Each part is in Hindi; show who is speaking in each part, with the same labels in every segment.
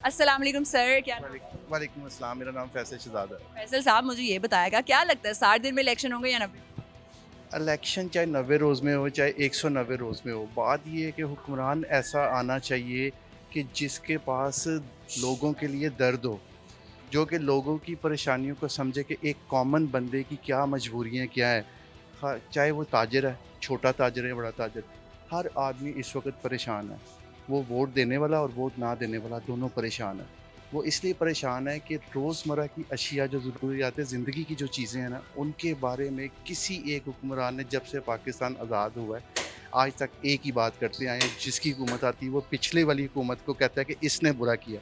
Speaker 1: अस्सलाम वालेकुम सर, क्या नाम है?
Speaker 2: वालेकुम अस्सलाम। मेरा नाम फैसल शहजाद है।
Speaker 1: फैसल साहब मुझे ये बताएगा क्या लगता है 60 दिन में इलेक्शन होंगे या 90?
Speaker 2: इलेक्शन चाहे 90 रोज़ में हो, चाहे 190 रोज़ में हो, बात ये है कि हुक्मरान ऐसा आना चाहिए कि जिसके पास लोगों के लिए दर्द हो, जो कि लोगों की परेशानियों को समझे कि एक कॉमन बंदे की क्या मजबूरियाँ क्या हैं। चाहे वो ताजिर है, छोटा ताजिर है, बड़ा ताजिर, हर आदमी इस वक्त परेशान है। वो वोट देने वाला और वोट ना देने वाला दोनों परेशान है। वो इसलिए परेशान है कि रोज़मर्रा की अशिया जो ज़रूरियात ज़िंदगी की जो चीज़ें हैं ना, उनके बारे में किसी एक हुक्मरान ने जब से पाकिस्तान आज़ाद हुआ है, आज तक एक ही बात करते आए हैं। जिसकी हुकूमत आती है वो पिछले वाली हुकूमत को कहता है कि इसने बुरा किया।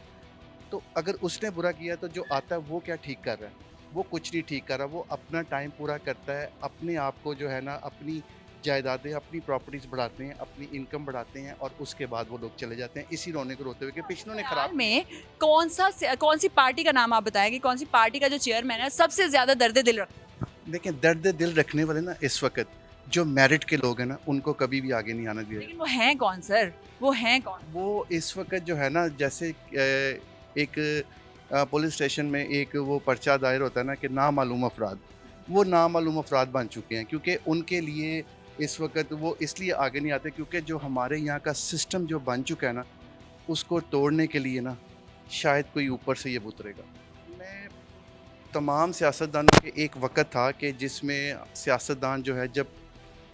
Speaker 2: तो अगर उसने बुरा किया तो जो आता है वो क्या ठीक कर रहा है? वो कुछ नहीं ठीक कर रहा। वो अपना टाइम पूरा करता है, अपने आप को जो है ना, अपनी जायदादें, अपनी प्रॉपर्टीज़ बढ़ाते हैं, अपनी इनकम बढ़ाते हैं और उसके बाद वो लोग चले जाते हैं इसी रोने को रोते हुए कि पिछलों ने
Speaker 1: हाल
Speaker 2: खराब किया।
Speaker 1: में कौन सी पार्टी का नाम आप बताएंगे, कौन सी पार्टी का जो चेयरमैन है सबसे ज्यादा दर्द दिल रखता है?
Speaker 2: देखिए, दर्द दिल रखने वाले ना इस वक़्त जो मेरिट के लोग हैं ना, उनको कभी भी आगे नहीं आने दिया
Speaker 1: लेकिन
Speaker 2: जाएगा।
Speaker 1: वो हैं कौन सर? वो हैं कौन?
Speaker 2: वो इस वक़्त जो है ना, जैसे एक पुलिस स्टेशन में एक वो पर्चा दायर होता है ना कि नामालूम अफ़राद, वो नामालूम अफ़राद बन चुके हैं क्योंकि उनके लिए इस वक़्त वो इसलिए आगे नहीं आते क्योंकि जो हमारे यहाँ का सिस्टम जो बन चुका है ना, उसको तोड़ने के लिए ना शायद कोई ऊपर से ये उतरेगा। मैं तमाम सियासतदानों के एक वक़्त था कि जिसमें सियासतदान जो है, जब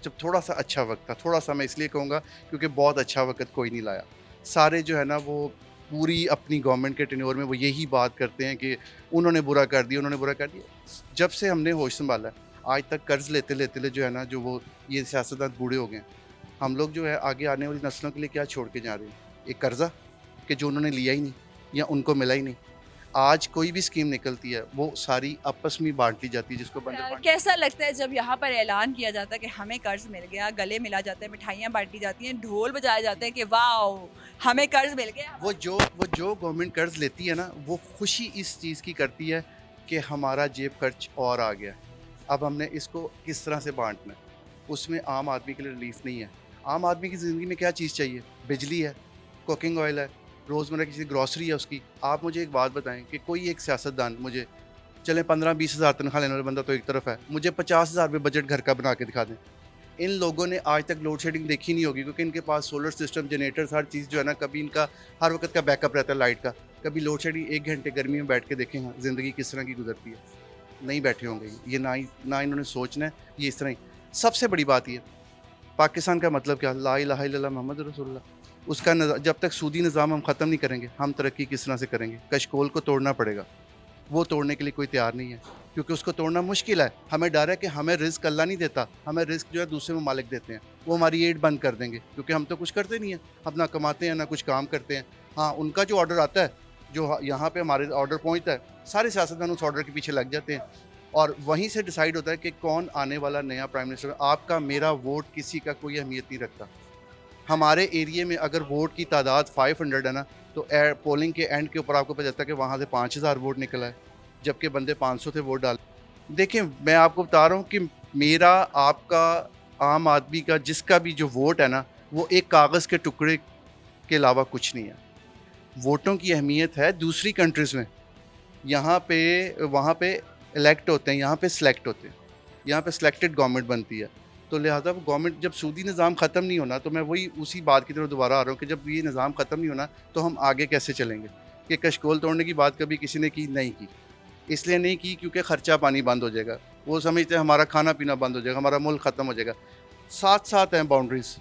Speaker 2: जब थोड़ा-सा अच्छा वक़्त था, थोड़ा-सा मैं इसलिए कहूँगा क्योंकि बहुत अच्छा वक़्त कोई नहीं लाया। सारे जो है ना वो पूरी अपनी गवर्नमेंट के टेन्योर में वो यही बात करते हैं कि उन्होंने बुरा कर दिया, उन्होंने बुरा कर दिया। जब से हमने होश सँभाला है, आज तक कर्ज़ लेते-लेते जो है ना, जो वो ये सियासतदान बूढ़े हो गए हैं। हम लोग जो है आगे आने वाली नस्लों के लिए क्या छोड़ के जा रहे हैं? एक कर्ज़ा कि जो उन्होंने लिया ही नहीं या उनको मिला ही नहीं। आज कोई भी स्कीम निकलती है, वो सारी आपस में बाँट ली जाती है जिसको बंदर बाँट।
Speaker 1: कैसा लगता है जब यहाँ पर ऐलान किया जाता है कि हमें कर्ज मिल गया, गले मिला जाता है, मिठाइयाँ बांटी जाती हैं, ढोल बजाए जाते हैं कि वाह हमें कर्ज मिल गया।
Speaker 2: वो जो गवर्नमेंट कर्ज़ लेती है ना, वो खुशी इस चीज़ की करती है कि हमारा जेब खर्च और आ गया। अब हमने इसको किस तरह से बाँटना है, उसमें आम आदमी के लिए रिलीफ़ नहीं है। आम आदमी की ज़िंदगी में क्या चीज़ चाहिए? बिजली है, कुकिंग ऑयल है, रोज़मर्रा की चीज़ ग्रोसरी है उसकी। आप मुझे एक बात बताएँ कि कोई एक सियासतदान मुझे, चलें 15-20 हज़ार तनख्वाह लेने वाला बंदा तो एक तरफ है, मुझे 50,000 रुपए बजट घर का बना के दिखा दें। इन लोगों ने आज तक लोड शेडिंग देखी नहीं होगी क्योंकि इनके पास सोलर सिस्टम, जनरेटर्स, हर चीज़ जो है ना, कभी इनका हर वक़्त का बैकअप रहता है लाइट का। कभी लोड शेडिंग 1 घंटे गर्मी में बैठ के देखें हाँ, ज़िंदगी किस तरह की गुज़रती है। नहीं बैठे होंगे ये, ना इन्होंने सोचना है, ये इस तरह ही। सबसे बड़ी बात ये, पाकिस्तान का मतलब क्या? ला इलाहा इल्लल्लाह मोहम्मद रसूलुल्लाह। उसका जब तक सूदी निज़ाम हम ख़त्म नहीं करेंगे, हम तरक्की किस तरह से करेंगे? कशकोल को तोड़ना पड़ेगा। वो तोड़ने के लिए कोई तैयार नहीं है क्योंकि उसको तोड़ना मुश्किल है। हमें डर है कि हमें रिज़्क अल्लाह नहीं देता, हमें रिज़्क जो है दूसरे ममालिक देते हैं। वो हमारी एड बंद कर देंगे क्योंकि हम तो कुछ करते नहीं हैं, अपना कमाते हैं ना कुछ काम करते हैं। हाँ, उनका जो ऑर्डर आता है, जो यहाँ पे हमारे ऑर्डर पहुँचता है, सारे सियासतदान उस ऑर्डर के पीछे लग जाते हैं और वहीं से डिसाइड होता है कि कौन आने वाला नया प्राइम मिनिस्टर है। आपका मेरा वोट किसी का कोई अहमियत नहीं रखता। हमारे एरिया में अगर वोट की तादाद 500 है ना, तो पोलिंग के एंड के ऊपर आपको पता चलता है कि वहाँ से 5,000 वोट निकला है, जबकि बंदे 500 थे वोट डाल। देखिए, मैं आपको बता रहा हूँ कि मेरा, आपका, आम आदमी का, जिसका भी जो वोट है ना, वो एक कागज़ के टुकड़े के अलावा कुछ नहीं है। वोटों की अहमियत है दूसरी कंट्रीज़ में। यहाँ पे वहाँ पे इलेक्ट होते हैं, यहाँ पे सेलेक्ट होते हैं। यहाँ पे सिलेक्टेड गवर्नमेंट बनती है। तो लिहाज़ा वो गवर्नमेंट, जब सूदी निज़ाम ख़त्म नहीं होना, तो मैं वही उसी बात की तरफ दोबारा आ रहा हूँ कि जब ये निज़ाम ख़त्म नहीं होना तो हम आगे कैसे चलेंगे? कि कशकोल तोड़ने की बात कभी किसी ने की नहीं की। इसलिए नहीं की क्योंकि खर्चा पानी बंद हो जाएगा। वो समझते हैं हमारा खाना-पीना बंद हो जाएगा, हमारा मुल्क ख़त्म हो जाएगा। साथ-साथ हैं बाउंड्रीज़,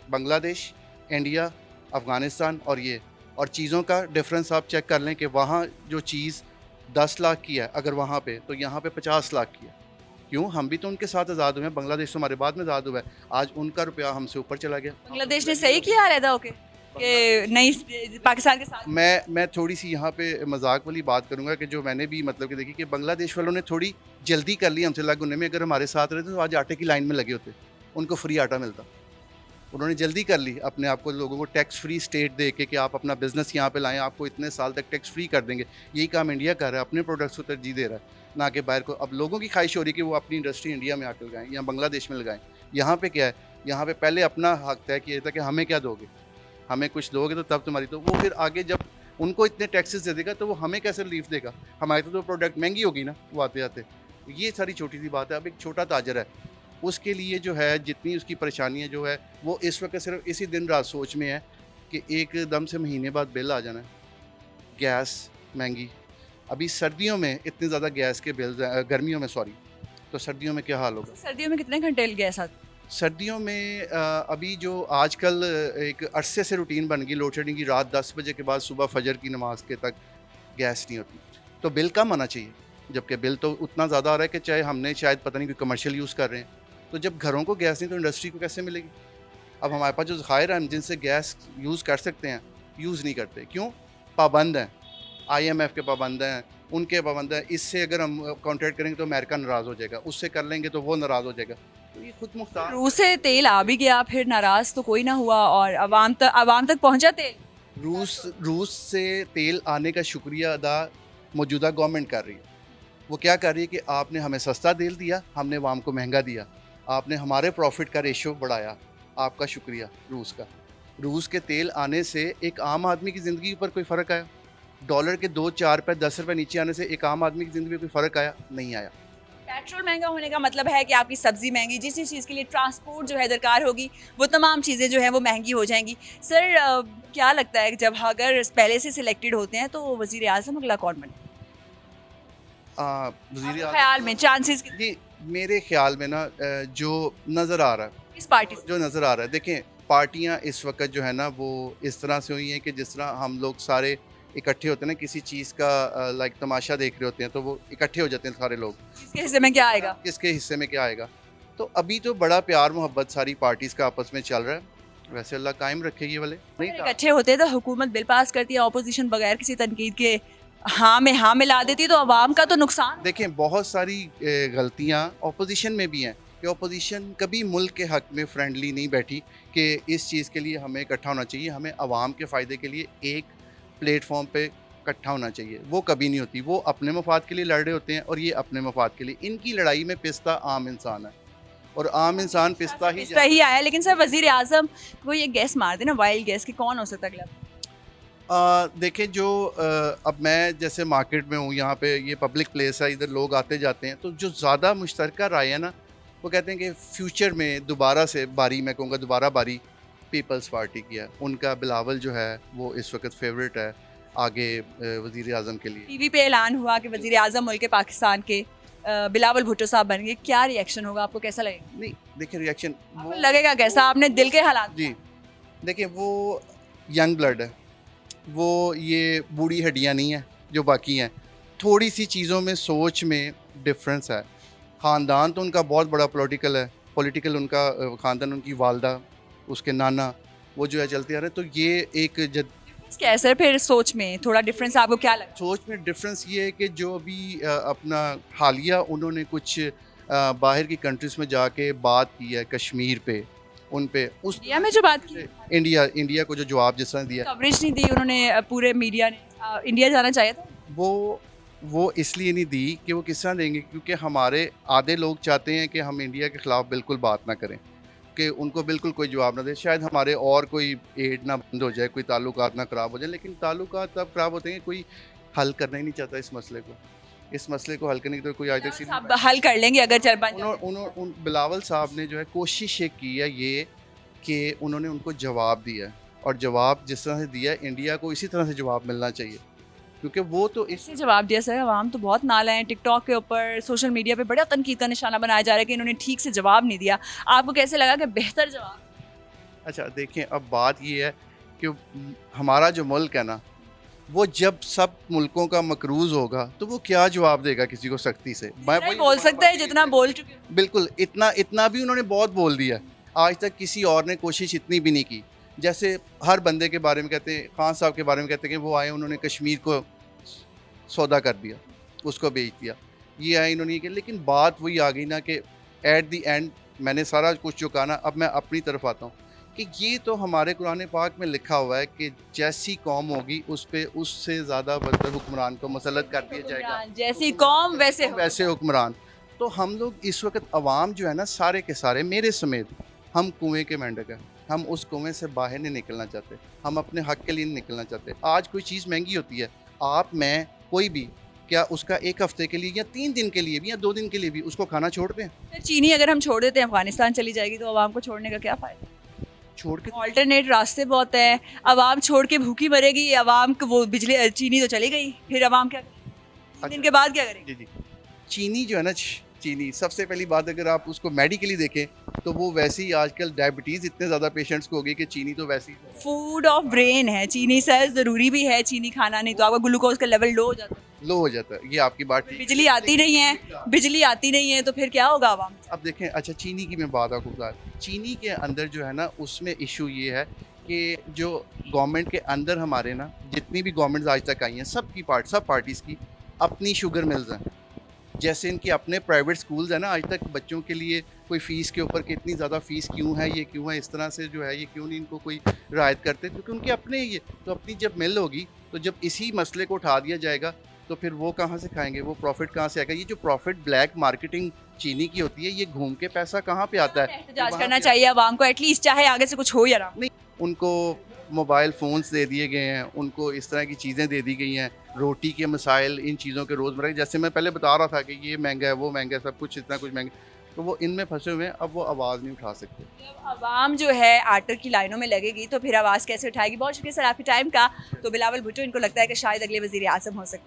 Speaker 2: बांग्लादेश, इंडिया, अफ़गानिस्तान और ये, और चीज़ों का डिफ़रेंस आप चेक कर लें कि वहाँ जो चीज़ 10 लाख की है अगर वहाँ पे, तो यहाँ पे 50 लाख की है। क्यों? हम भी तो उनके साथ आज़ाद हुए हैं, बांग्लादेश तो हमारे बाद में आज़ाद हुआ है। आज उनका रुपया हमसे ऊपर चला गया।
Speaker 1: बांग्लादेश ने सही किया अलहदा होके कि नहीं पाकिस्तान के साथ?
Speaker 2: मैं थोड़ी-सी यहाँ पे मज़ाक वाली बात करूँगा कि जो मैंने भी मतलब कि देखी कि बांग्लादेश वालों ने थोड़ी जल्दी कर ली हमसे अलग होने में। अगर हमारे साथ रहते तो आज आटे की लाइन में लगे होते, उनको फ्री आटा मिलता। उन्होंने जल्दी कर ली अपने आप को, लोगों को टैक्स फ्री स्टेट दे के कि आप अपना बिज़नेस यहाँ पे लाएँ, आपको इतने साल तक टैक्स फ्री कर देंगे। यही काम इंडिया कर रहा है, अपने प्रोडक्ट्स को तरजीह दे रहा है, ना कि बाहर को। अब लोगों की ख्वाहिश हो रही है कि वो अपनी इंडस्ट्री इंडिया में आके लगाएँ या बांग्लादेश में लगाएँ। यहाँ पे क्या है, यहाँ पे पहले अपना हक तय किया था कि हमें क्या दोगे? हमें कुछ दोगे तो तब तुम्हारी, तो वो फिर आगे जब उनको इतने टैक्सेस दे देगा तो वो हमें कैसे रिलीफ देगा? हमारे तो प्रोडक्ट महंगी होगी ना वो आते आते। ये सारी छोटी सी बात है। अब एक छोटा ताजर है, उसके लिए जो है जितनी उसकी परेशानियाँ जो है वो इस वक्त सिर्फ इसी दिन रात सोच में है कि एकदम से महीने बाद बिल आ जाना है, गैस महंगी। अभी सर्दियों में इतने ज़्यादा गैस के बिल, गर्मियों में सॉरी, तो सर्दियों में क्या हाल होगा?
Speaker 1: सर्दियों में कितने घंटे गैस आता है?
Speaker 2: सर्दियों में अभी जो आजकल एक अरसे से रूटीन बन गई लोड शेडिंग की, रात 10 बजे के बाद सुबह फजर की नमाज के तक गैस नहीं होती, तो बिल कम आना चाहिए। जबकि बिल तो उतना ज़्यादा आ रहा है कि चाहे हमने शायद पता नहीं कोई कमर्शियल यूज़ कर रहे हैं, तो जब घरों को गैस नहीं तो इंडस्ट्री को कैसे मिलेगी? अब हमारे पास जो ज़खायर हैं जिनसे गैस यूज़ कर सकते हैं, यूज़ नहीं करते। क्यों? पाबंद हैं, IMF के पाबंद हैं, उनके पाबंद हैं। इससे अगर हम कॉन्ट्रैक्ट करेंगे तो अमेरिका नाराज़ हो जाएगा, उससे कर लेंगे तो वो नाराज़ हो जाएगा। तो ये खुद मुख्तार।
Speaker 1: रूस से तेल आ भी गया, फिर नाराज तो कोई ना हुआ और अवाम तक पहुंचा तेल।
Speaker 2: रूस से तेल आने का शुक्रिया अदा मौजूदा गवर्नमेंट कर रही है। वो क्या कर रही है कि आपने हमें सस्ता तेल दिया, हमने आवाम को महंगा दिया, आपने हमारे प्रॉफिट का रेशो बढ़ाया, आपका शुक्रिया रूस का। रूस के तेल आने से एक आम आदमी की ज़िंदगी पर कोई फ़र्क आया? डॉलर के 2-4 रुपये 10 रुपये नीचे आने से एक आम आदमी की ज़िंदगी में कोई फ़र्क आया? नहीं आया।
Speaker 1: पेट्रोल महंगा होने का मतलब है कि आपकी सब्जी महंगी, जिस जिस चीज़ के लिए ट्रांसपोर्ट जो है दरकार होगी वो तमाम चीज़ें जो हैं वो महंगी हो जाएंगी। सर क्या लगता है कि जब अगर पहले से सिलेक्टेड होते हैं तो वज़ीर आज़म अगला कौन बने?
Speaker 2: वज़ीर आज़म
Speaker 1: ख्याल में चांसेस
Speaker 2: जी, मेरे ख्याल में ना जो नज़र आ रहा है,
Speaker 1: किस पार्टी से?
Speaker 2: जो नज़र आ रहा है, देखें पार्टियां इस वक्त जो है ना वो इस तरह से हुई हैं कि जिस तरह हम लोग सारे इकट्ठे होते हैं ना किसी चीज़ का लाइक तमाशा देख रहे होते हैं, तो वो इकट्ठे हो जाते हैं सारे लोग,
Speaker 1: किसके हिस्से में क्या आएगा?
Speaker 2: किसके हिस्से में क्या आएगा। तो अभी तो बड़ा प्यार मोहब्बत सारी पार्टीज़ का आपस में चल रहा है। वैसे अल्लाह कायम रखे ये वाले नहीं
Speaker 1: अगर
Speaker 2: था।
Speaker 1: इकट्ठे होते हैं तो हुकूमत बिल पास करती है, ऑपोजिशन बगैर किसी तनकीद के हाँ में हाँ मिला देती, तो अवाम का तो नुकसान।
Speaker 2: देखें बहुत सारी गलतियां अपोजिशन में भी हैं कि अपोजिशन कभी मुल्क के हक में फ्रेंडली नहीं बैठी कि इस चीज़ के लिए हमें इकट्ठा होना चाहिए, हमें आवाम के फ़ायदे के लिए एक प्लेटफॉर्म पे इकट्ठा होना चाहिए। वो कभी नहीं होती, वो अपने मफाद के लिए लड़ रहे होते हैं और ये अपने मफाद के लिए। इनकी लड़ाई में पिसता आम इंसान है और आम इंसान पिसता ही
Speaker 1: पिसता ही आया। लेकिन सर वजीर आजम को ये गैस मार देना वाइल्ड गैस की, कौन हो सकता है अगला?
Speaker 2: देखें जो अब मैं जैसे मार्केट में हूँ, यहाँ पे ये पब्लिक प्लेस है, इधर लोग आते जाते हैं, तो जो ज़्यादा मुश्तरका राय है ना वो कहते हैं कि फ्यूचर में दोबारा से बारी, मैं कहूँगा दोबारा बारी पीपल्स पार्टी की है। उनका बिलावल जो है वो इस वक्त फेवरेट है आगे वज़ीर आज़म के लिए।
Speaker 1: टीवी पे ऐलान हुआ कि वजीर आजम मुल्क पाकिस्तान के बिलावल भुट्टो साहब बन गए, क्या रिएक्शन होगा? आपको कैसा लगेगा?
Speaker 2: नहीं देखिए रिएक्शन
Speaker 1: आपको लगेगा कैसा? आपने दिल के हालात
Speaker 2: जी, देखिए वो यंग ब्लड है, वो ये बूढ़ी हड्डियाँ नहीं हैं जो बाकी हैं। थोड़ी सी चीज़ों में सोच में डिफरेंस है। ख़ानदान तो उनका बहुत बड़ा पॉलिटिकल उनका ख़ानदान, उनकी वालदा, उसके नाना, वो जो है चलते आ रहे हैं। तो ये एक
Speaker 1: कैसे फिर सोच में थोड़ा डिफरेंस आपको क्या लगा?
Speaker 2: सोच में डिफरेंस ये है कि जो अभी अपना हालिया उन्होंने कुछ बाहर की कंट्रीज़ में जाके बात की है कश्मीर पे, उन पे उस
Speaker 1: इंडिया में जो बात की,
Speaker 2: इंडिया को जो जवाब जिस तरह दिया
Speaker 1: कवरेज नहीं दी उन्होंने, पूरे मीडिया ने इंडिया जाना चाहिए था।
Speaker 2: वो इसलिए नहीं दी कि वो किस तरह देंगे, क्योंकि हमारे आधे लोग चाहते हैं कि हम इंडिया के ख़िलाफ़ बिल्कुल बात ना करें, कि उनको बिल्कुल कोई जवाब ना दे। शायद हमारे और कोई एड ना बंद हो जाए, कोई ताल्लुकात ना ख़राब हो जाए, लेकिन ताल्लुकात तब ख़राब होते हैं कोई हल करना ही नहीं चाहता इस मसले को। इस मसले को हल करने की तो कोई आज तक
Speaker 1: आप हल कर लेंगे अगर चल बन जाए।
Speaker 2: बिलावल साहब ने जो है कोशिश ये की है ये कि उन्होंने उनको जवाब दिया, और जवाब जिस तरह से दिया है इंडिया को इसी तरह से जवाब मिलना चाहिए, क्योंकि वो तो
Speaker 1: इससे जवाब दिया। सर आवाम तो बहुत नाला है, टिकटॉक के ऊपर, सोशल मीडिया पे बड़ा तनकीद का निशाना बनाया जा रहा है कि इन्होंने ठीक से जवाब नहीं दिया। आपको कैसे लगा कि बेहतर जवाब?
Speaker 2: अच्छा देखें, अब बात ये है कि हमारा जो मुल्क है ना, वो जब सब मुल्कों का मकरूज होगा तो वो क्या जवाब देगा किसी को सख्ती से?
Speaker 1: नहीं बोल सकते हैं जितना बोल चुके हैं।
Speaker 2: बिल्कुल, इतना भी उन्होंने बहुत बोल दिया। आज तक किसी और ने कोशिश इतनी भी नहीं की। जैसे हर बंदे के बारे में कहते हैं, खान साहब के बारे में कहते हैं कि वो आए, उन्होंने कश्मीर को सौदा कर दिया, उसको बेच दिया, ये आए इन्होंने किया। लेकिन बात वही आ गई ना कि एट दी एंड मैंने सारा कुछ जो कहा ना, अब मैं अपनी तरफ आता हूँ कि ये तो हमारे कुरान पाक में लिखा हुआ है कि जैसी कौम होगी उस पे उससे ज़्यादा बदतर हुक्मरान को मुसल्लत कर दिया जाएगा,
Speaker 1: जैसी कौम वैसे
Speaker 2: हुक्मरान। तो हम लोग इस वक्त अवाम जो है ना, सारे के सारे मेरे समेत हम कुएं के मेंढक हैं। हम उस कुएं से बाहर नहीं निकलना चाहते, हम अपने हक के लिए नहीं निकलना चाहते। आज कोई चीज़ महंगी होती है, आप मैं कोई भी क्या उसका 1 हफ्ते के लिए या 3 दिन के लिए भी या 2 दिन के लिए भी उसको खाना छोड़ दें?
Speaker 1: फिर चीनी अगर हम छोड़ देते हैं अफगानिस्तान चली जाएगी तो आवाम को छोड़ने का क्या फ़ायदा?
Speaker 2: छोड़ के
Speaker 1: ऑल्टरनेट रास्ते बहुत हैं, आवाम छोड़ के भूखी मरेगी, आवाम को वो बिजली चीनी तो चली गई, फिर आवाम क्या करेगी? 3 दिन के बाद क्या करेगी?
Speaker 2: जी, जी। चीनी जो है ना चीनी सबसे पहली बात अगर आप उसको मेडिकली देखें तो वो वैसे ही आजकल डायबिटीज़ इतने ज़्यादा पेशेंट्स को हो गई कि चीनी तो वैसे ही
Speaker 1: फूड ऑफ ब्रेन है, चीनी सर ज़रूरी भी है चीनी खाना, नहीं तो आपका ग्लूकोज का लेवल लो हो जाता है।
Speaker 2: लो हो जाता है। ये आपकी बात ठीक है।
Speaker 1: बिजली आती नहीं है, बिजली आती नहीं है तो फिर क्या होगा आवाम?
Speaker 2: अब देखें, अच्छा चीनी की मैं बात आपको बता, चीनी के अंदर जो है ना उसमें इशू ये है कि जो गवर्नमेंट के अंदर हमारे ना जितनी भी गवर्नमेंट्स आज तक आई हैं सब पार्टीज़ की अपनी शुगर मिल्स हैं। जैसे इनके अपने प्राइवेट स्कूल्स हैं ना, आज तक बच्चों के लिए कोई फ़ीस के ऊपर कितनी ज़्यादा फ़ीस क्यों है, ये क्यों है, इस तरह से जो है ये क्यों नहीं इनको कोई रियायत करते, क्योंकि उनके अपने ये तो अपनी जब मिल होगी तो जब इसी मसले को उठा दिया जाएगा तो फिर वो कहाँ से खाएंगे, वो प्रॉफिट कहाँ से आएगा? ये जो प्रॉफिट ब्लैक मार्केटिंग चीनी की होती है ये घूम के पैसा कहाँ पे आता है?
Speaker 1: एहतजाज
Speaker 2: वहाँ
Speaker 1: करना
Speaker 2: पे
Speaker 1: चाहिए आवाम को एटलीस्ट, चाहे आगे से कुछ हो या ना हो।
Speaker 2: नहीं, उनको मोबाइल फ़ोन्स दे दिए गए हैं, उनको इस तरह की चीज़ें दे दी गई हैं, रोटी के मसाइल इन चीज़ों के रोज़मर्रा के, जैसे मैं पहले बता रहा था कि ये महंगा है, वो महंगा है, सब कुछ इतना कुछ महंगा, तो वो इनमें फंसे हुए हैं, अब वो आवाज़ नहीं उठा सकते।
Speaker 1: जब आवाम जो है आर्टर की लाइनों में लगेगी तो फिर आवाज़ कैसे उठाएगी? बहुत शुक्रिया सर आपके टाइम का। तो बिलावल भुट्टो इनको लगता है कि शायद अगले वज़ीर आज़म हो सकते हैं।